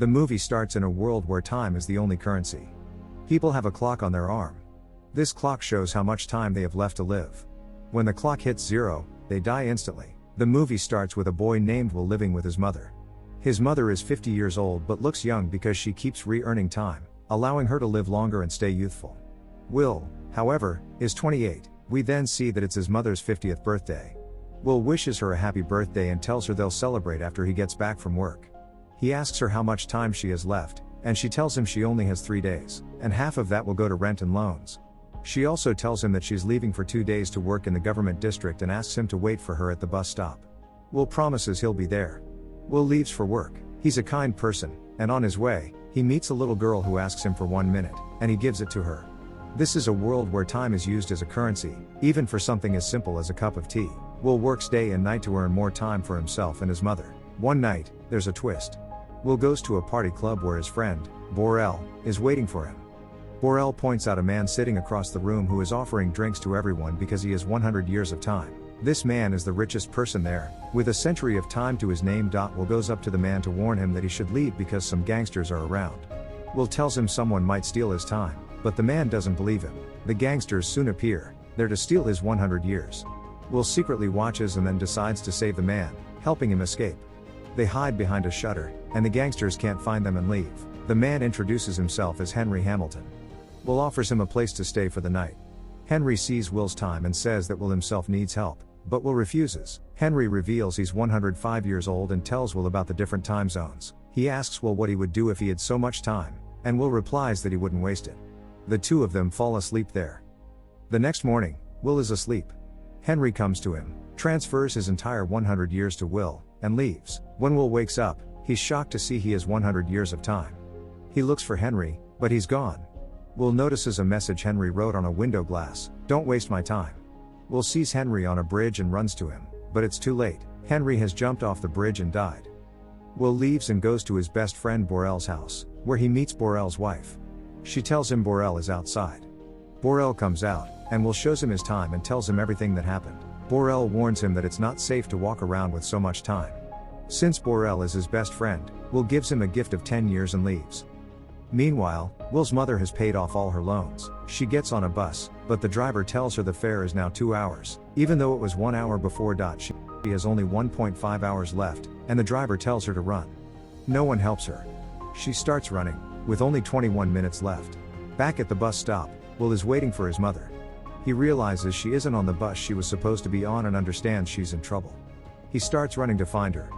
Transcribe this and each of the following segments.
The movie starts in a world where time is the only currency. People have a clock on their arm. This clock shows how much time they have left to live. When the clock hits 0, they die instantly. The movie starts with a boy named Will living with his mother. His mother is 50 years old but looks young because she keeps re-earning time, allowing her to live longer and stay youthful. Will, however, is 28. We then see that it's his mother's 50th birthday. Will wishes her a happy birthday and tells her they'll celebrate after he gets back from work. He asks her how much time she has left, and she tells him she only has 3 days, and half of that will go to rent and loans. She also tells him that she's leaving for 2 days to work in the government district and asks him to wait for her at the bus stop. Will promises he'll be there. Will leaves for work. He's a kind person, and on his way, he meets a little girl who asks him for 1 minute, and he gives it to her. This is a world where time is used as a currency, even for something as simple as a cup of tea. Will works day and night to earn more time for himself and his mother. One night, there's a twist. Will goes to a party club where his friend, Bor-El, is waiting for him. Bor-El points out a man sitting across the room who is offering drinks to everyone because he has 100 years of time. This man is the richest person there, with a century of time to his name. Will goes up to the man to warn him that he should leave because some gangsters are around. Will tells him someone might steal his time, but the man doesn't believe him. The gangsters soon appear, there to steal his 100 years. Will secretly watches and then decides to save the man, helping him escape. They hide behind a shutter, and the gangsters can't find them and leave. The man introduces himself as Henry Hamilton. Will offers him a place to stay for the night. Henry sees Will's time and says that Will himself needs help, but Will refuses. Henry reveals he's 105 years old and tells Will about the different time zones. He asks Will what he would do if he had so much time, and Will replies that he wouldn't waste it. The two of them fall asleep there. The next morning, Will is asleep. Henry comes to him, transfers his entire 100 years to Will, and leaves. When Will wakes up, he's shocked to see he has 100 years of time. He looks for Henry, but he's gone. Will notices a message Henry wrote on a window glass: "Don't waste my time." Will sees Henry on a bridge and runs to him, but it's too late. Henry has jumped off the bridge and died. Will leaves and goes to his best friend Bor-El's house, where he meets Bor-El's wife. She tells him Bor-El is outside. Bor-El comes out, and Will shows him his time and tells him everything that happened. Bor-El warns him that it's not safe to walk around with so much time. Since Bor-El is his best friend, Will gives him a gift of 10 years and leaves. Meanwhile, Will's mother has paid off all her loans. She gets on a bus, but the driver tells her the fare is now 2 hours, even though it was 1 hour before. She has only 1.5 hours left, and the driver tells her to run. No one helps her. She starts running, with only 21 minutes left. Back at the bus stop, Will is waiting for his mother. He realizes she isn't on the bus she was supposed to be on and understands she's in trouble. He starts running to find her.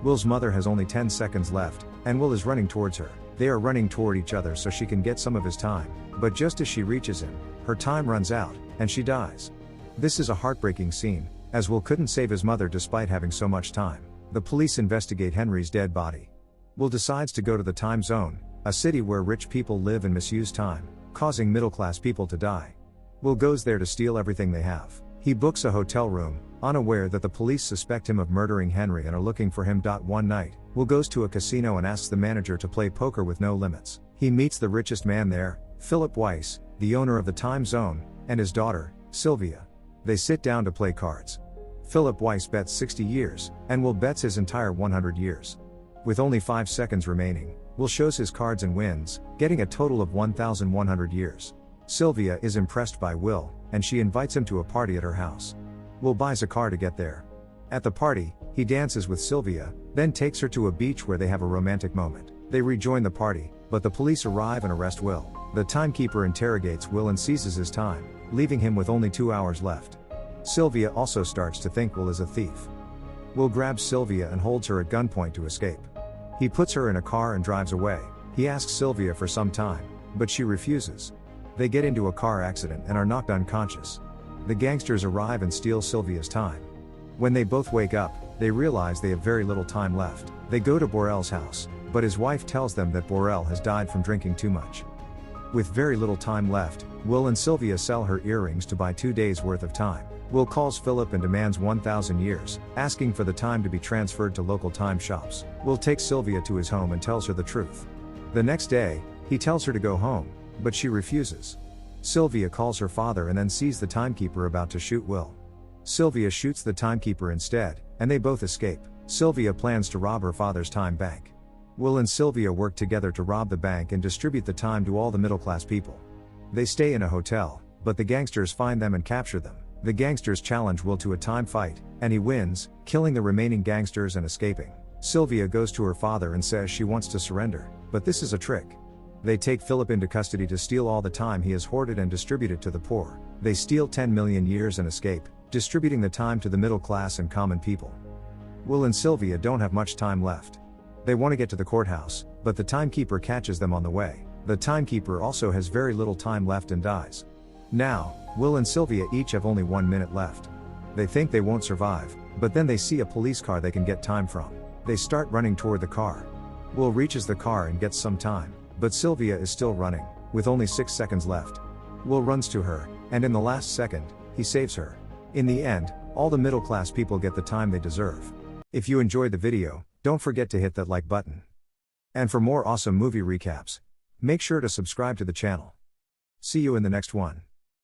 Will's mother has only 10 seconds left, and Will is running towards her. They are running toward each other so she can get some of his time, but just as she reaches him, her time runs out, and she dies. This is a heartbreaking scene, as Will couldn't save his mother despite having so much time. The police investigate Henry's dead body. Will decides to go to the time zone, a city where rich people live and misuse time, causing middle-class people to die. Will goes there to steal everything they have. He books a hotel room, unaware that the police suspect him of murdering Henry and are looking for him. One night, Will goes to a casino and asks the manager to play poker with no limits. He meets the richest man there, Philip Weiss, the owner of the time zone, and his daughter, Sylvia. They sit down to play cards. Philip Weiss bets 60 years, and Will bets his entire 100 years. With only 5 seconds remaining, Will shows his cards and wins, getting a total of 1,100 years. Sylvia is impressed by Will, and she invites him to a party at her house. Will buys a car to get there. At the party, he dances with Sylvia, then takes her to a beach where they have a romantic moment. They rejoin the party, but the police arrive and arrest Will. The timekeeper interrogates Will and seizes his time, leaving him with only 2 hours left. Sylvia also starts to think Will is a thief. Will grabs Sylvia and holds her at gunpoint to escape. He puts her in a car and drives away. He asks Sylvia for some time, but she refuses. They get into a car accident and are knocked unconscious. The gangsters arrive and steal Sylvia's time. When they both wake up, they realize they have very little time left. They go to Bor-El's house, but his wife tells them that Bor-El has died from drinking too much. With very little time left, Will and Sylvia sell her earrings to buy 2 days worth of time. Will calls Philip and demands 1,000 years, asking for the time to be transferred to local time shops. Will takes Sylvia to his home and tells her the truth. The next day, he tells her to go home, but she refuses. Sylvia calls her father and then sees the timekeeper about to shoot Will. Sylvia shoots the timekeeper instead, and they both escape. Sylvia plans to rob her father's time bank. Will and Sylvia work together to rob the bank and distribute the time to all the middle-class people. They stay in a hotel, but the gangsters find them and capture them. The gangsters challenge Will to a time fight, and he wins, killing the remaining gangsters and escaping. Sylvia goes to her father and says she wants to surrender, but this is a trick. They take Philip into custody to steal all the time he has hoarded and distribute it to the poor. They steal 10 million years and escape, distributing the time to the middle class and common people. Will and Sylvia don't have much time left. They want to get to the courthouse, but the timekeeper catches them on the way. The timekeeper also has very little time left and dies. Now, Will and Sylvia each have only 1 minute left. They think they won't survive, but then they see a police car they can get time from. They start running toward the car. Will reaches the car and gets some time, but Sylvia is still running, with only 6 seconds left. Will runs to her, and in the last second, he saves her. In the end, all the middle-class people get the time they deserve. If you enjoyed the video, don't forget to hit that like button. And for more awesome movie recaps, make sure to subscribe to the channel. See you in the next one.